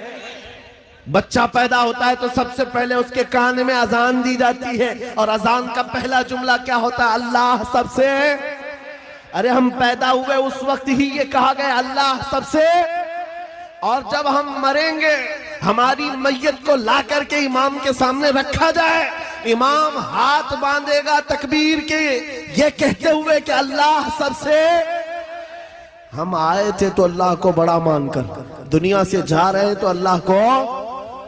بچہ پیدا ہوتا ہے تو سب سے پہلے اس کے کان میں اذان دی جاتی ہے، اور اذان کا پہلا جملہ کیا ہوتا ہے؟ اللہ سب سے. ارے ہم پیدا ہوئے اس وقت ہی یہ کہا گیا اللہ سب سے. اور جب ہم مریں گے، ہماری میت کو لا کر کے امام کے سامنے رکھا جائے، امام ہاتھ باندھے گا تکبیر کے، یہ کہتے ہوئے کہ اللہ سب سے. ہم آئے تھے تو اللہ کو بڑا مان کر، دنیا سے جا رہے تو اللہ کو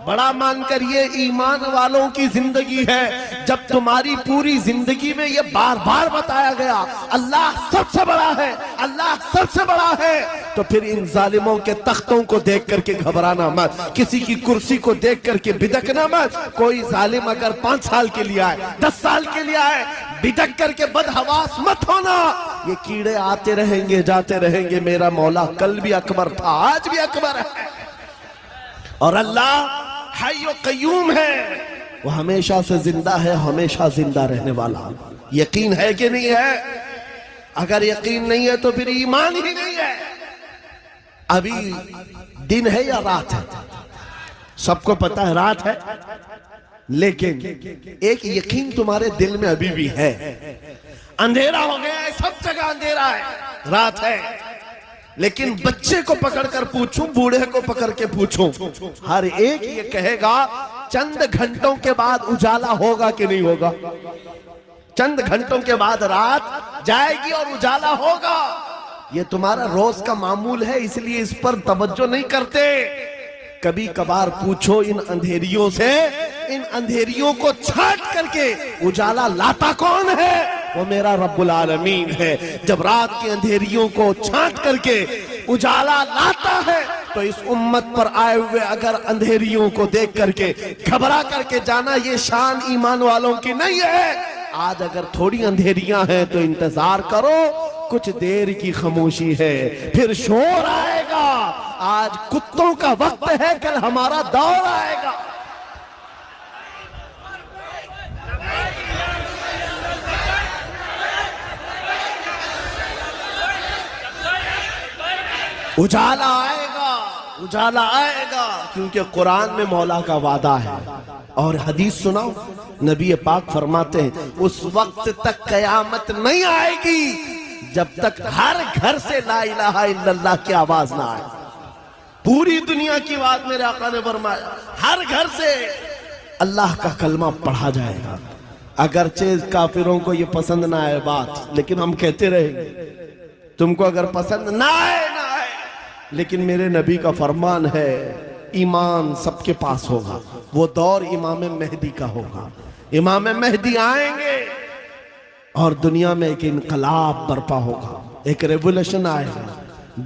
بڑا مان کر. یہ ایمان والوں کی زندگی ہے. جب تمہاری پوری زندگی میں یہ بار بار بتایا گیا اللہ سب سے بڑا ہے، اللہ سب سے بڑا ہے، تو پھر ان ظالموں کے تختوں کو دیکھ کر کے گھبرانا مت، کسی کی کرسی کو دیکھ کر کے بدکنا مت. کوئی ظالم اگر 5 سال کے لیے آئے، 10 سال کے لیے آئے، بدک کر کے بدحواس مت ہونا. یہ کیڑے آتے رہیں گے، جاتے رہیں گے. میرا مولا کل بھی اکبر تھا، آج بھی اکبر ہے. اور اللہ حی و قیوم ہے، وہ ہمیشہ سے زندہ ہے، ہمیشہ زندہ رہنے والا. یقین ہے کہ نہیں ہے؟ اگر یقین نہیں ہے تو پھر ایمان ہی نہیں ہے. ابھی دن ہے یا رات ہے؟ سب کو پتا ہے رات ہے، لیکن ایک یقین تمہارے دل میں ابھی بھی ہے. اندھیرا ہو گیا ہے، سب جگہ اندھیرا ہے، رات ہے. لیکن بچے کو پکڑ کر پوچھوں، بوڑھے کو پکڑ کے پوچھوں، ہر ایک یہ کہے گا چند گھنٹوں کے بعد اجالا ہوگا کہ نہیں ہوگا؟ چند گھنٹوں کے بعد رات جائے گی اور اجالا ہوگا. یہ تمہارا روز کا معمول ہے، اس لیے اس پر توجہ نہیں کرتے. کبھی کبھار پوچھو ان اندھیریوں سے، ان اندھیریوں کو چھانٹ کر کے اجالا لاتا کون ہے؟ وہ میرا رب العالمین ہے. جب رات کی اندھیریوں کو چھانٹ کر کے اجالا لاتا ہے تو اس امت پر آئے ہوئے اگر اندھیریوں کو دیکھ کر کے گھبرا کر کے جانا، یہ شان ایمان والوں کی نہیں ہے. آج اگر تھوڑی اندھیریاں ہیں تو انتظار کرو، کچھ دیر کی خاموشی ہے، پھر شور آئے گا. آج کتوں کا وقت ہے، کل ہمارا دور آئے گا. اجالا آئے گا، اجالا آئے گا، کیونکہ قرآن میں مولا کا وعدہ ہے. اور حدیث سناؤ، نبی پاک فرماتے ہیں اس وقت تک قیامت نہیں آئے گی جب تک ہر گھر سے لا الہ الا اللہ کی آواز نہ آئے. پوری دنیا کی بات میرے آقا نے فرمایا, ہر گھر سے اللہ کا کلمہ پڑھا جائے گا. اگرچہ کافروں کو یہ پسند نہ آئے بات, لیکن ہم کہتے رہیں گے. تم کو اگر پسند نہ آئے نہ آئے, لیکن میرے نبی کا فرمان ہے ایمان سب کے پاس ہوگا. وہ دور امام مہدی کا ہوگا. امام مہدی آئیں گے اور دنیا میں ایک انقلاب برپا ہوگا, ایک ریولوشن آئے گا.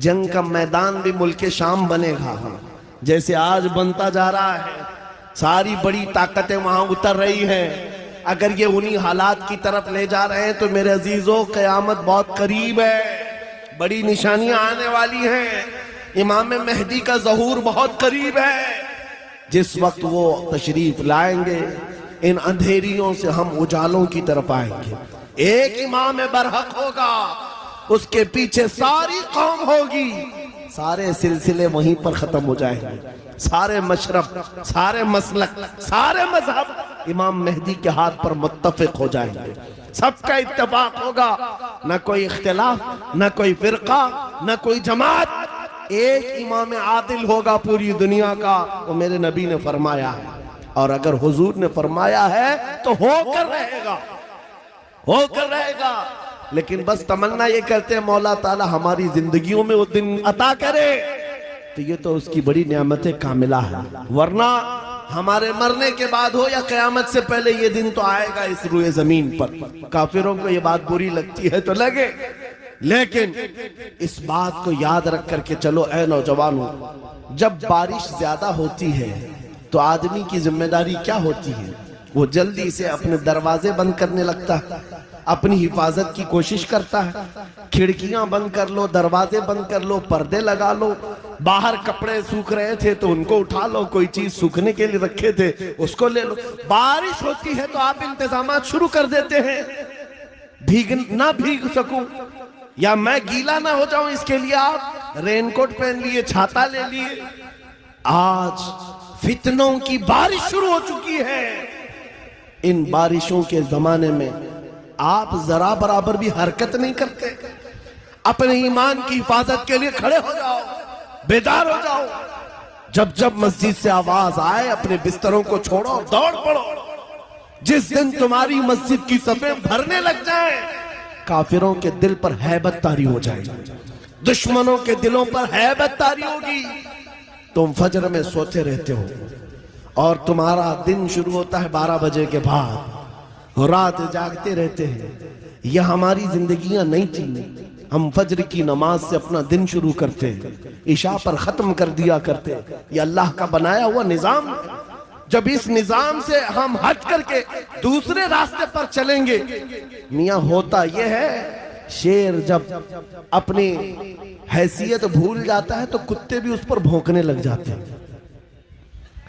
جنگ کا میدان بھی ملک شام بنے گا جیسے آج بنتا جا رہا ہے. ساری بڑی طاقتیں وہاں اتر رہی ہیں. اگر یہ انہی حالات کی طرف لے جا رہے ہیں تو میرے عزیزوں قیامت بہت قریب ہے. بڑی نشانیاں آنے والی ہیں. امام مہدی کا ظہور بہت قریب ہے. جس وقت وہ تشریف لائیں گے ان اندھیریوں سے ہم اجالوں کی طرف آئیں گے. ایک امام برحق ہوگا, اس کے پیچھے ساری قوم ہوگی. سارے سلسلے وہیں پر ختم ہو جائیں گے. سارے مشرب, سارے مسلک, سارے مذہب امام مہدی کے ہاتھ پر متفق ہو جائیں گے. سب کا اتفاق ہوگا, نہ کوئی اختلاف, نہ کوئی فرقہ, نہ کوئی جماعت. ایک امام عادل ہوگا پوری دنیا کا, وہ میرے نبی نے فرمایا ہے. اور اگر حضور نے فرمایا ہے تو ہو کر رہے گا, ہو کر رہے گا. لیکن بس تمنا یہ کرتے ہیں مولا تعالی ہماری زندگیوں میں وہ دن عطا کرے, تو یہ تو اس کی بڑی نعمت کاملہ ہے. ورنہ ہمارے مرنے کے بعد ہو یا قیامت سے پہلے یہ دن تو آئے گا اس روئے زمین پر. کافروں کو یہ بات بری لگتی ہے تو لگے, لیکن اس بات کو یاد رکھ کر کے چلو اے نوجوانوں, جب بارش زیادہ ہوتی ہے تو آدمی کی ذمہ داری کیا ہوتی ہے؟ وہ جلدی سے اپنے دروازے بند کرنے لگتا ہے, اپنی حفاظت کی کوشش کرتا ہے. کھڑکیاں بند کر لو, دروازے بند کر لو, پردے لگا لو. باہر کپڑے سوکھ رہے تھے تو ان کو اٹھا لو, کوئی چیز سوکھنے کے لیے رکھے تھے اس کو لے لو. بارش ہوتی ہے تو آپ انتظامات شروع کر دیتے ہیں. نہ بھیگ سکوں یا میں گیلا نہ ہو جاؤں, اس کے لیے آپ رین کوٹ پہن لیے, چھاتا لے لیے. آج فتنوں کی بارش شروع ہو چکی ہے. ان بارشوں کے زمانے میں آپ ذرا برابر بھی حرکت نہیں کرتے. اپنے ایمان کی حفاظت کے لیے کھڑے ہو جاؤ, بیدار ہو جاؤ. جب جب مسجد سے آواز آئے اپنے بستروں کو چھوڑو, دوڑ پڑو. جس دن تمہاری مسجد کی صفیں بھرنے لگ جائیں, کافروں کے دل پر ہیبت طاری ہو جائے, دشمنوں کے دلوں پر ہیبت طاری ہوگی. تم فجر میں سوتے رہتے ہو اور تمہارا دن شروع ہوتا ہے 12 بجے کے بعد, رات جاگتے رہتے ہیں. یہ ہماری زندگیاں نہیں تھیں. ہم فجر کی نماز سے اپنا دن شروع کرتے ہیں, عشاء پر ختم کر دیا کرتے. یہ اللہ کا بنایا ہوا نظام. جب اس نظام سے ہم ہٹ کر کے دوسرے راستے پر چلیں گے, میاں ہوتا یہ ہے شیر جب اپنی حیثیت بھول جاتا ہے تو کتے بھی اس پر بھونکنے لگ جاتے ہیں.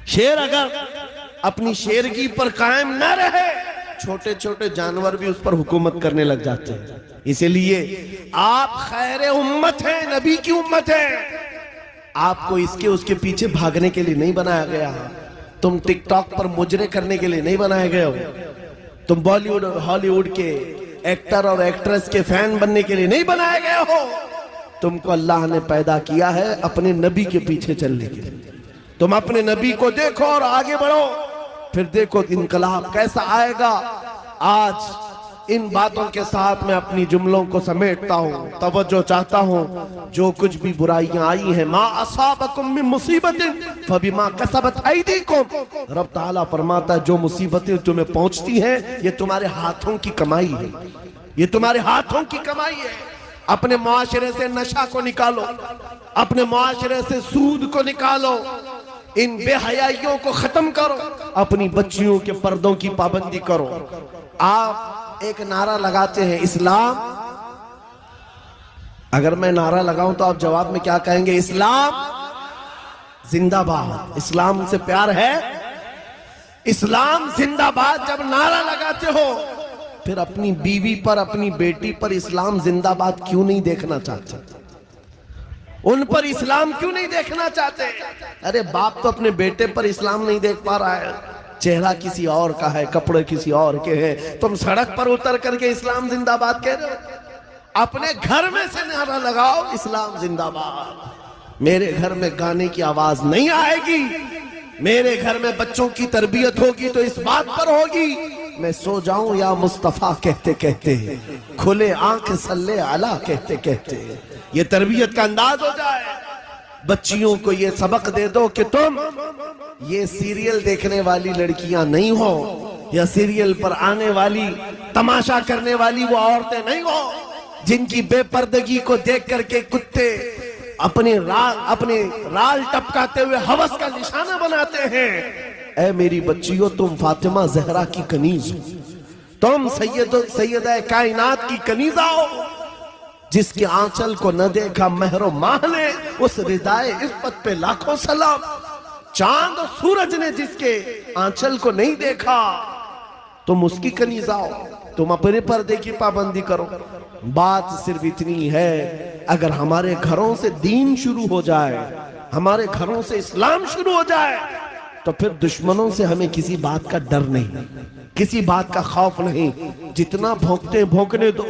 شیر اگر اپنی شیرگی پر قائم نہ رہے, چھوٹے چھوٹے جانور بھی اس پر حکومت کرنے لگ جاتے ہیں. اسی لیے آپ خیر امت ہیں, نبی کی امت ہیں. آپ کو اس کے پیچھے بھاگنے کے لیے نہیں بنایا گیا. تم ٹک ٹاک پر مجرے کرنے کے لیے نہیں بنائے گئے ہو. تم بالی ووڈ اور ہالی ووڈ کے ایکٹر اور ایکٹریس کے فین بننے کے لیے نہیں بنائے گئے ہو. تم کو اللہ نے پیدا کیا ہے اپنے نبی کے پیچھے چلنے کے لیے. تم اپنے نبی کو دیکھو اور آگے بڑھو, پھر دیکھو انقلاب کیسا آئے گا. آج ان باتوں کے ساتھ میں اپنی جملوں کو سمیٹتا ہوں. توجہ چاہتا ہوں, جو کچھ بھی برائیاں آئی ہیں, ما اصابکم من مصیبت فبما کسبت ایدیکم, رب تعالیٰ فرماتا ہے جو مصیبتیں تمہیں پہنچتی ہیں یہ تمہارے ہاتھوں کی کمائی ہے, یہ تمہارے ہاتھوں کی کمائی ہے. اپنے معاشرے سے نشہ کو نکالو, اپنے معاشرے سے سود کو نکالو, ان بے حیائیوں کو ختم کرو, اپنی بچیوں کے پردوں کی پابندی کرو. آپ ایک نعرہ لگاتے ہیں اسلام, اگر میں نعرہ لگاؤں تو آپ جواب میں کیا کہیں گے؟ اسلام زندہ باد. اسلام سے پیار ہے, اسلام زندہ باد. جب نعرہ لگاتے ہو پھر اپنی بیوی پر, اپنی بیٹی پر اسلام زندہ باد کیوں نہیں دیکھنا چاہتے؟ ان پر اسلام کیوں نہیں دیکھنا چاہتے؟ ارے باپ تو اپنے بیٹے پر اسلام نہیں دیکھ پا رہا ہے, چہرہ کسی اور کا ہے, کپڑے کسی اور کے ہیں, تم سڑک پر اتر کر کے اسلام زندہ باد کہہ رہے ہو. اپنے گھر میں سے نعرہ لگاؤ اسلام زندہ باد۔ میرے گھر میں گانے کی آواز نہیں آئے گی، میرے گھر میں بچوں کی تربیت ہوگی تو اس بات پر ہوگی میں سو جاؤں یا مصطفیٰ کہتے کہتے، کھلے آنکھ صلی علی کہتے کہتے، یہ تربیت کا انداز ہو جائے۔ بچیوں کو یہ سبق دے دو کہ تم یہ سیریل دیکھنے والی لڑکیاں نہیں ہو، یا سیریل پر آنے والی تماشا کرنے والی وہ عورتیں نہیں ہو جن کی بے پردگی کو دیکھ کر کے کتے اپنے رال ٹپکاتے ہوئے ہوس کا نشانہ بناتے ہیں۔ اے میری بچیوں، تم فاطمہ زہرا کی کنیز ہو، تم سیدہ کائنات کی کنیزہ ہو، جس کے آنچل کو نہ دیکھا مہر و ماہ نے، اس ردائے عفت پہ لاکھوں سلام۔ چاند و سورج نے جس کے آنچل کو نہیں دیکھا، تم اس کی کنیزہ ہو، تم اپنے پردے کی پابندی کرو۔ بات صرف اتنی ہے، اگر ہمارے گھروں سے دین شروع ہو جائے، ہمارے گھروں سے اسلام شروع ہو جائے، تو پھر دشمنوں سے ہمیں کسی بات کا ڈر نہیں، کسی بات کا خوف نہیں۔ جتنا بھونکتے بھونکنے دو،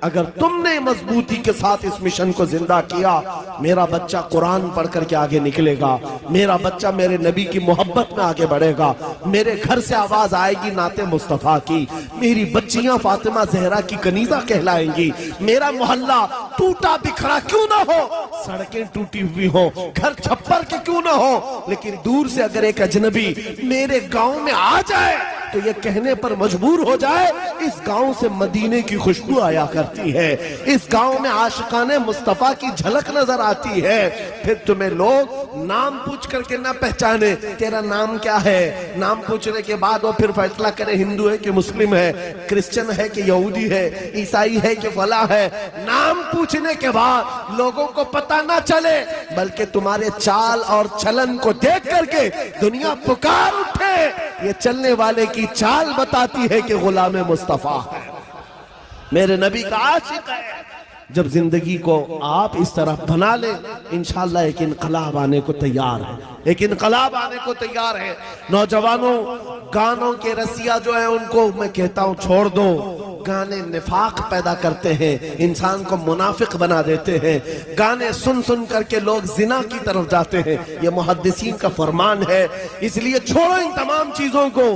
اگر تم نے مضبوطی کے ساتھ اس مشن کو زندہ کیا، میرا بچہ قرآن پڑھ کر کے آگے نکلے گا، میرا بچہ میرے نبی کی محبت میں آگے بڑھے گا، میرے گھر سے آواز آئے گی نعت مصطفیٰ کی، میری بچیاں فاطمہ زہرا کی کنیزہ کہلائیں گی، میرا محلہ ٹوٹا بکھرا کیوں نہ ہو، سڑکیں ٹوٹی ہوئی ہوں، گھر چھپر کے کیوں نہ ہو، لیکن دور سے اگر ایک اجنبی میرے گاؤں میں آ جائے تو یہ کہنے پر مجبور ہو جائے، اس گاؤں سے مدینے کی خوشبو آیا کرتی ہے، اس گاؤں میں عاشقان مصطفیٰ کی جھلک نظر آتی ہے۔ پھر تمہیں لوگ نام پوچھ کر کے نہ پہچانے، تیرا نام کیا ہے، نام پوچھنے کے بعد وہ پھر فیصلہ کرے ہندو ہے کہ مسلم ہے، کرسچن ہے کہ یہودی ہے، عیسائی ہے کہ فلاں ہے۔ نام پوچھنے کے بعد لوگوں کو پتہ نہ چلے، بلکہ تمہارے چال اور چلن کو دیکھ کر کے دنیا پکار اٹھے، یہ چلنے والے کی چال بتاتی ہے کہ غلام مصطفیٰ ہے، میرے نبی کا عاشق ہے۔ جب زندگی کو آپ اس طرح بنا لیں، انشاءاللہ ایک انقلاب آنے کو تیار ہے، ایک انقلاب آنے کو تیار ہے۔ نوجوانوں، گانوں کے رسیا جو ہیں ان کو میں کہتا ہوں چھوڑ دو، گانے نفاق پیدا کرتے ہیں، انسان کو منافق بنا دیتے ہیں، گانے سن سن کر کے لوگ زنا کی طرف جاتے ہیں، یہ محدثین کا فرمان ہے۔ اس لیے چھوڑو ان تمام چیزوں کو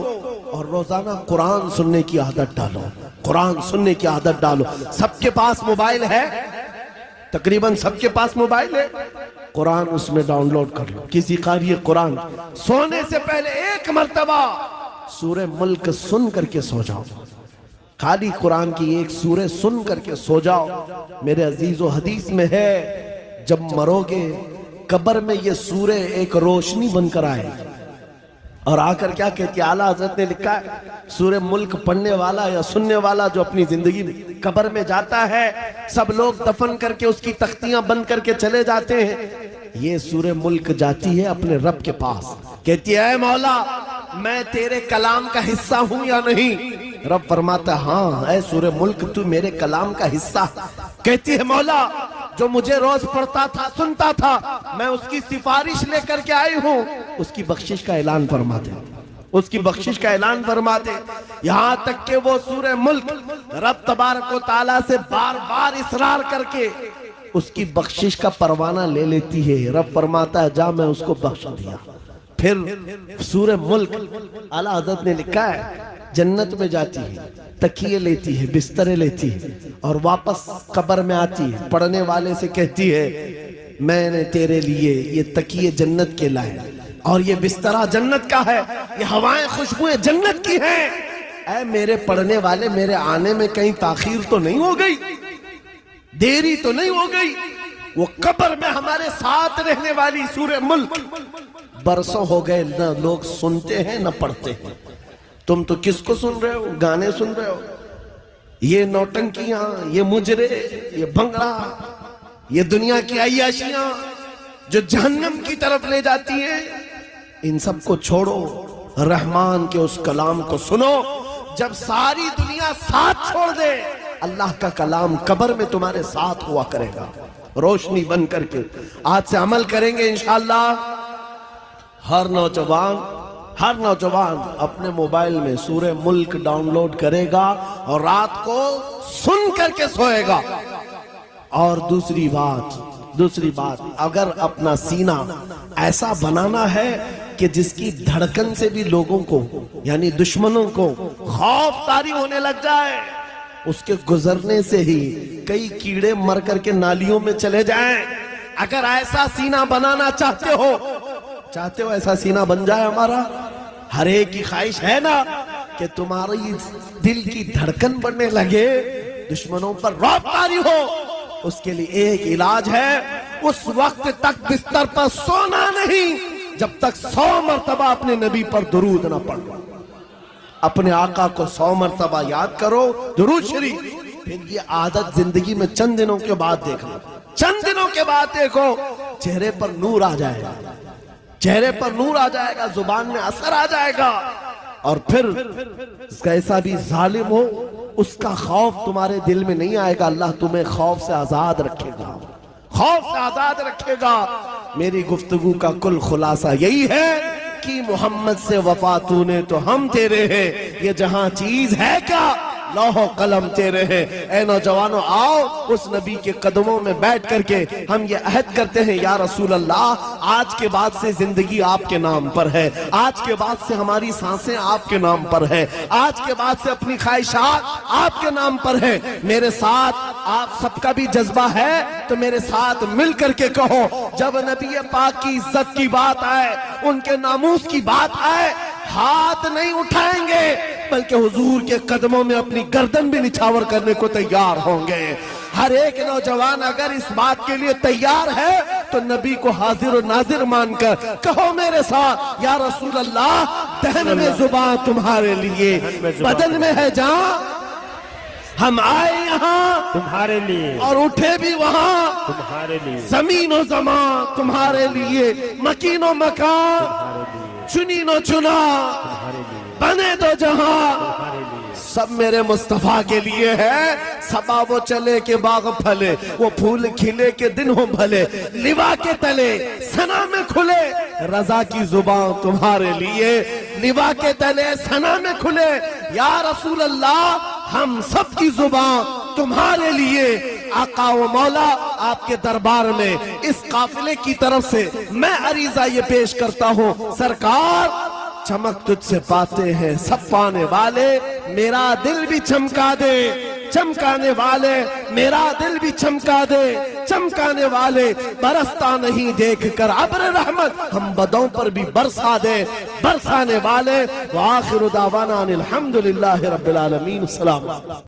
اور روزانہ قرآن سننے کی عادت ڈالو، قرآن سننے کی عادت ڈالو۔ سب کے پاس موبائل ہے، تقریباً سب کے پاس موبائل ہے، قرآن اس میں ڈاؤن لوڈ کر لو۔ کسی قاری قرآن سونے سے پہلے ایک مرتبہ سورہ ملک سن کر کے سو جاؤ، خالی قرآن کی ایک سورہ سن کر کے سو جاؤ۔ میرے عزیزو، حدیث میں ہے جب مرو گے قبر میں یہ سورہ ایک روشنی بن کر آئے، اور آ کر کیا کہتی ہے، اعلیٰ حضرت نے لکھا ہے سورہ ملک پڑھنے والا یا سننے والا جو اپنی زندگی میں قبر میں جاتا ہے، سب لوگ دفن کر کے اس کی تختیاں بند کر کے چلے جاتے ہیں، یہ سورہ ملک جاتی ہے اپنے رب کے پاس، کہتی ہے اے مولا میں تیرے کلام کا حصہ ہوں یا نہیں؟ رب فرماتا ہاں اے سورہ ملک تو میرے کلام کا حصہ۔ کہتی ہے مولا جو مجھے روز پڑھتا تھا سنتا تھا میں اس کی سفارش لے کر کے آئی ہوں، اس کی بخشش کا اعلان فرما دے، اس کی بخشش کا اعلان فرما دے۔ یہاں تک کہ وہ سورہ ملک رب تبارک و تعالیٰ سے بار بار اصرار کر کے اس کی بخشش کا پروانہ لے لیتی ہے، رب فرماتا ہے جا میں اس کو بخش دیا۔ پھر سورہ ملک اعلیٰ حضرت نے لکھا ہے جنت میں جاتی ہے، تکیے لیتی ہے، بسترے لیتی ہے، اور واپس قبر میں آتی ہے، پڑھنے والے سے کہتی ہے میں نے تیرے لیے یہ تکیے جنت کے لائے اور یہ بسترہ جنت کا ہے، یہ ہوائیں خوشبوئیں جنت کی ہیں۔ اے میرے پڑھنے والے، میرے آنے میں کہیں تاخیر تو نہیں ہو گئی، دیری تو نہیں ہو گئی؟ وہ قبر میں ہمارے ساتھ رہنے والی سورہ ملک برسوں ہو گئے نہ لوگ سنتے ہیں نہ پڑھتے ہیں۔ تم تو کس کو سن رہے ہو؟ گانے سن رہے ہو، یہ نوٹنکیاں، یہ مجرے، یہ بھنگڑا، یہ دنیا کی عیاشیاں جو جہنم کی طرف لے جاتی ہیں، ان سب کو چھوڑو، رحمان کے اس کلام کو سنو۔ جب ساری دنیا ساتھ چھوڑ دے، اللہ کا کلام قبر میں تمہارے ساتھ ہوا کرے گا روشنی بن کر کے۔ آج سے عمل کریں گے انشاءاللہ۔ ہر نوجوان اپنے موبائل میں سورہ ملک ڈاؤن لوڈ کرے گا اور رات کو سن کر کے سوئے گا۔ اور دوسری بات اگر اپنا سینہ ایسا بنانا ہے کہ جس کی دھڑکن سے بھی لوگوں کو یعنی دشمنوں کو خوف طاری ہونے لگ جائے، اس کے گزرنے سے ہی کئی کیڑے مر کر کے نالیوں میں چلے جائیں، اگر ایسا سینہ بنانا چاہتے ہو ایسا سینہ بن جائے ہمارا، ہر ایک کی خواہش ہے نا کہ تمہاری دل کی دھڑکن بڑھنے لگے، دشمنوں پر رعب طاری ہو، اس کے لیے ایک علاج ہے، اس وقت تک بستر پر سونا نہیں جب تک 100 مرتبہ اپنے نبی پر درود نہ پڑھو، اپنے آقا کو 100 مرتبہ یاد کرو، درود شریف، پھر یہ عادت زندگی میں چند دنوں کے بعد دیکھنا، چند دنوں کے بعد دیکھو چہرے پر نور آ جائے گا، چہرے پر نور آ جائے گا، زبان میں اثر آ جائے گا، اور پھر کیسا بھی ظالم ہو اس کا خوف تمہارے دل میں نہیں آئے گا، اللہ تمہیں خوف سے آزاد رکھے گا، خوف سے آزاد رکھے گا۔ میری گفتگو کا کل خلاصہ یہی ہے کہ محمد سے وفا تو نے تو ہم تیرے ہیں، یہ جہاں چیز ہے کیا لوح و قلم تیرے ہیں۔ اے نوجوانوں آؤ اس نبی کے قدموں میں بیٹھ کر کے ہم یہ عہد کرتے ہیں، یا رسول اللہ آج کے بعد سے زندگی آپ کے نام پر ہے، آج کے بعد سے ہماری سانسیں آپ کے نام پر ہے، آج کے بعد سے اپنی خواہشات آپ کے نام پر ہے۔ میرے ساتھ آپ سب کا بھی جذبہ ہے تو میرے ساتھ مل کر کے کہو، جب نبی پاک کی عزت کی بات آئے، ان کے ناموس کی بات آئے، ہاتھ نہیں اٹھائیں گے بلکہ حضور کے قدموں میں اپنی گردن بھی نچھاور کرنے کو تیار ہوں گے۔ ہر ایک نوجوان اگر اس بات کے لیے تیار ہے تو نبی کو حاضر و ناظر مان کر کہو میرے ساتھ، یا رسول اللہ دہن میں زبان تمہارے لیے، بدن میں ہے جان، ہم آئے یہاں تمہارے لیے اور اٹھے بھی وہاں، تمہارے لیے زمین و زمان تمہارے لیے، مکین و مکان چنین و چنا، بنے دو جہاں سب میرے مصطفیٰ کے لیے ہے۔ صبا وہ چلے کہ باغ پھلے، وہ پھول کھلے کہ دن ہو بھلے، لوا کے تلے سنا میں کھلے، رضا کی زبان تمہارے لیے، لوا کے تلے سنا میں کھلے، یا رسول اللہ ہم سب کی زبان تمہارے لیے۔ آقا و مولا آپ کے دربار میں اس قافلے کی طرف سے میں عریضہ یہ پیش کرتا ہوں، سرکار چمک تجھ سے پاتے ہیں سب پانے والے، میرا دل بھی چمکا دے، چمکانے والے میرا دل بھی چمکا دے، چمکانے والے برستا نہیں دیکھ کر ابر رحمت، ہم بدوں پر بھی برسا دے، برسانے والے۔ وآخر دعوانا ان الحمدللہ رب العالمین۔ السلام